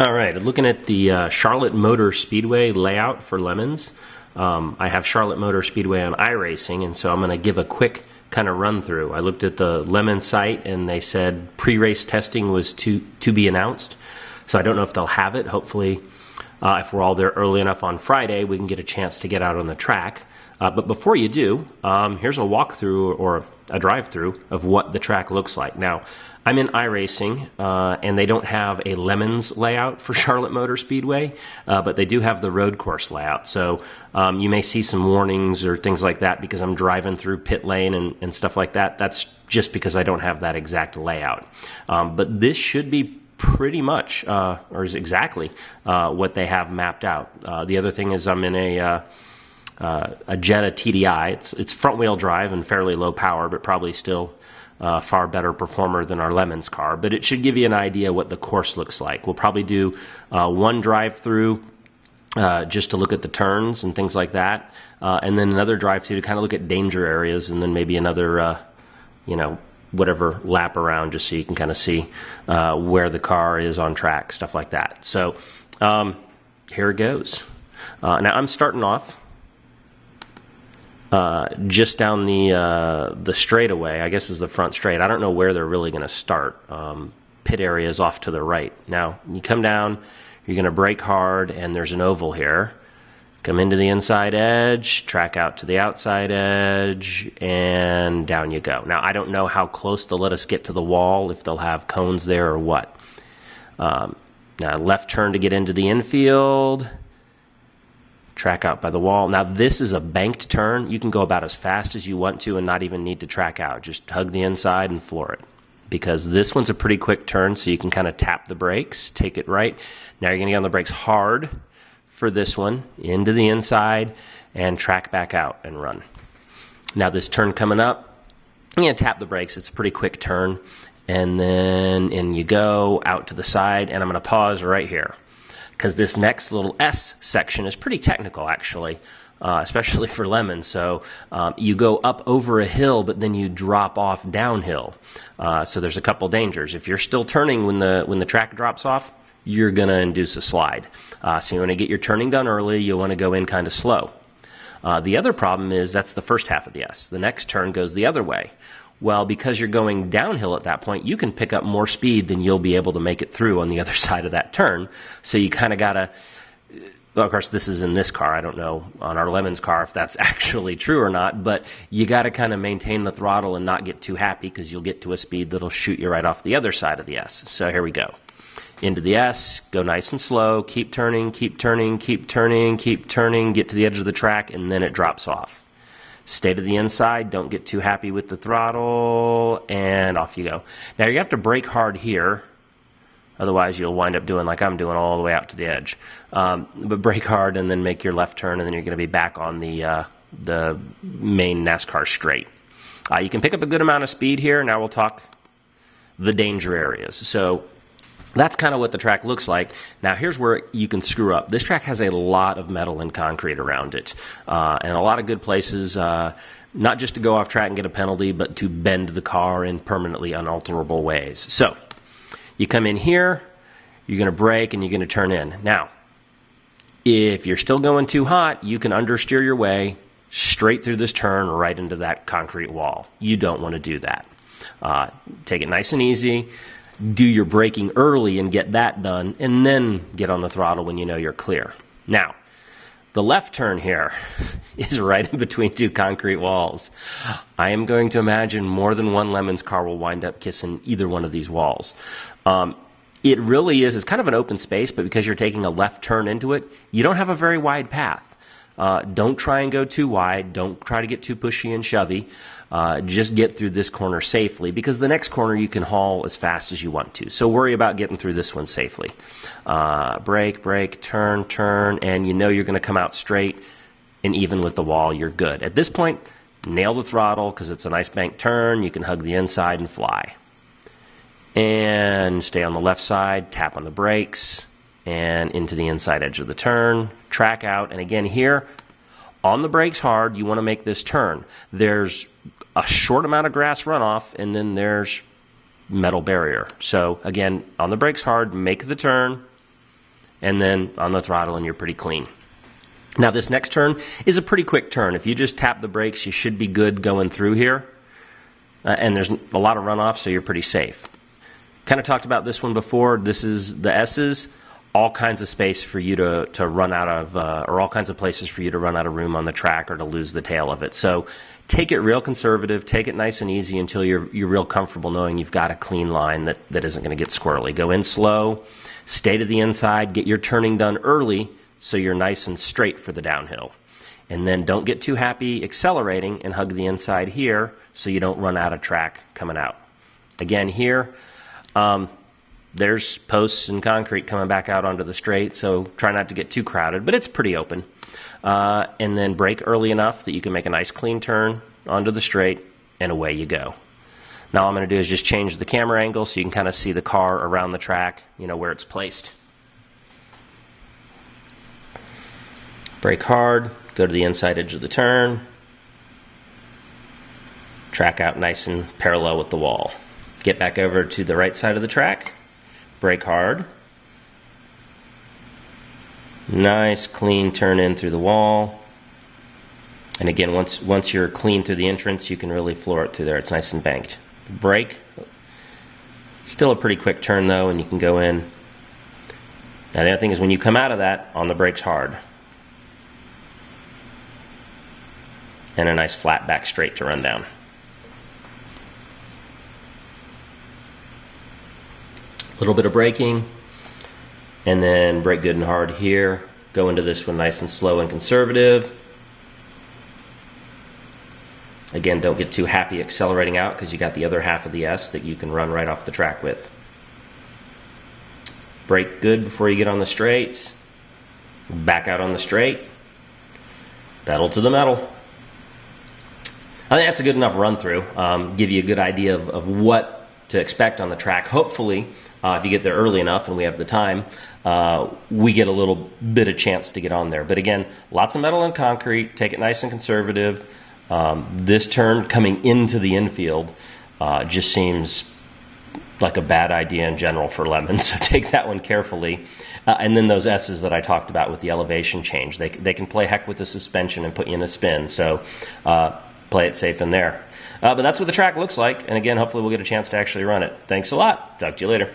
All right, looking at the Charlotte Motor Speedway layout for LeMons. I have Charlotte Motor Speedway on iRacing, and so I'm going to give a quick kind of run through. I looked at the LeMons site, and they said pre-race testing was to be announced. So I don't know if they'll have it. Hopefully, if we're all there early enough on Friday, we can get a chance to get out on the track. But before you do, here's a walkthrough or a drive-through of what the track looks like. Now, I'm in iRacing, and they don't have a LeMons layout for Charlotte Motor Speedway, but they do have the road course layout. So you may see some warnings or things like that because I'm driving through pit lane and stuff like that. That's just because I don't have that exact layout. But this should be pretty much, or is exactly, what they have mapped out. The other thing is I'm in a Jetta TDI. It's front-wheel drive and fairly low power, but probably still far better performer than our LeMons car. But it should give you an idea what the course looks like. We'll probably do one drive-through just to look at the turns and things like that, and then another drive-through to kind of look at danger areas, and then maybe another, whatever lap around just so you can kind of see where the car is on track, stuff like that. So here it goes. Now I'm starting off just down the straightaway. I guess is the front straight. I don't know where they're really going to start. Pit area is off to the right. Now you come down, you're going to brake hard, and there's an oval here. Come into the inside edge, track out to the outside edge, and down you go. Now I don't know how close they'll let us get to the wall, if they'll have cones there or what. Now left turn to get into the infield. Track out by the wall. Now this is a banked turn. You can go about as fast as you want to and not even need to track out. Just hug the inside and floor it. Because this one's a pretty quick turn, so you can kind of tap the brakes, take it right. Now you're going to get on the brakes hard for this one, into the inside, and track back out and run. Now this turn coming up, you're going to tap the brakes. It's a pretty quick turn. And then in you go, out to the side, and I'm going to pause right here. Because this next little S section is pretty technical, actually, especially for LeMons. So you go up over a hill, but then you drop off downhill. So there's a couple dangers. If you're still turning when the track drops off, you're going to induce a slide. So you want to get your turning done early. You want to go in kind of slow. The other problem is that's the first half of the S. The next turn goes the other way. Well, because you're going downhill at that point, you can pick up more speed than you'll be able to make it through on the other side of that turn. So you kind of got to, well, of course, this is in this car. I don't know on our LeMons car if that's actually true or not, but you got to kind of maintain the throttle and not get too happy because you'll get to a speed that'll shoot you right off the other side of the S. So here we go. Into the S, go nice and slow, keep turning, keep turning, keep turning, keep turning, get to the edge of the track, and then it drops off. Stay to the inside, don't get too happy with the throttle, and off you go. Now you have to brake hard here, otherwise you'll wind up doing like I'm doing all the way out to the edge. But brake hard and then make your left turn, and then you're going to be back on the main NASCAR straight. You can pick up a good amount of speed here. Now we'll talk the danger areas. So that's kind of what the track looks like. Now here's where you can screw up. This track has a lot of metal and concrete around it, and a lot of good places, not just to go off track and get a penalty, but to bend the car in permanently unalterable ways. So you come in here, you're going to brake, and you're going to turn in. Now, if you're still going too hot, you can understeer your way straight through this turn right into that concrete wall. You don't want to do that. Take it nice and easy. Do your braking early and get that done, and then get on the throttle when you know you're clear. Now, the left turn here is right in between two concrete walls. I am going to imagine more than one LeMons car will wind up kissing either one of these walls. It really is, it's kind of an open space, but because you're taking a left turn into it, you don't have a very wide path. Don't try and go too wide. Don't try to get too pushy and shovey. Just get through this corner safely, because the next corner you can haul as fast as you want to. So worry about getting through this one safely. Brake, brake, turn, turn, and you know you're going to come out straight and even with the wall, you're good. At this point, nail the throttle because it's a nice bank turn. You can hug the inside and fly. And stay on the left side, tap on the brakes, and into the inside edge of the turn, track out, and again here, on the brakes hard, you want to make this turn. There's a short amount of grass runoff, and then there's metal barrier. So again, on the brakes hard, make the turn, and then on the throttle, and you're pretty clean. Now this next turn is a pretty quick turn. If you just tap the brakes, you should be good going through here. And there's a lot of runoff, so you're pretty safe. Kind of talked about this one before. This is the S's. All kinds of space for you to run out of, or all kinds of places for you to run out of room on the track or to lose the tail of it. So take it real conservative, take it nice and easy until you're real comfortable knowing you've got a clean line that isn't going to get squirrely. Go in slow, stay to the inside, get your turning done early so you're nice and straight for the downhill. And then don't get too happy accelerating and hug the inside here so you don't run out of track coming out. Again, here, there's posts and concrete coming back out onto the straight, so try not to get too crowded, but it's pretty open. And then brake early enough that you can make a nice clean turn onto the straight, and away you go. Now all I'm going to do is just change the camera angle so you can kind of see the car around the track, where it's placed. Brake hard, go to the inside edge of the turn, track out nice and parallel with the wall. Get back over to the right side of the track, brake hard, nice clean turn in through the wall. And again, once you're clean through the entrance, you can really floor it through there. It's nice and banked. Brake, still a pretty quick turn though, and you can go in. Now the other thing is when you come out of that, on the brakes hard. And a nice flat back straight to run down. A little bit of braking, and then brake good and hard here. Go into this one nice and slow and conservative. Again, don't get too happy accelerating out because you got the other half of the S that you can run right off the track with. Brake good before you get on the straights. Back out on the straight. Pedal to the metal. I think that's a good enough run through. Give you a good idea of what to expect on the track. Hopefully, if you get there early enough and we have the time, we get a little bit of chance to get on there. But again, lots of metal and concrete. Take it nice and conservative. This turn coming into the infield just seems like a bad idea in general for LeMons, so take that one carefully. And then those S's that I talked about with the elevation change, they can play heck with the suspension and put you in a spin. So play it safe in there. But that's what the track looks like. And again, hopefully we'll get a chance to actually run it. Thanks a lot. Talk to you later.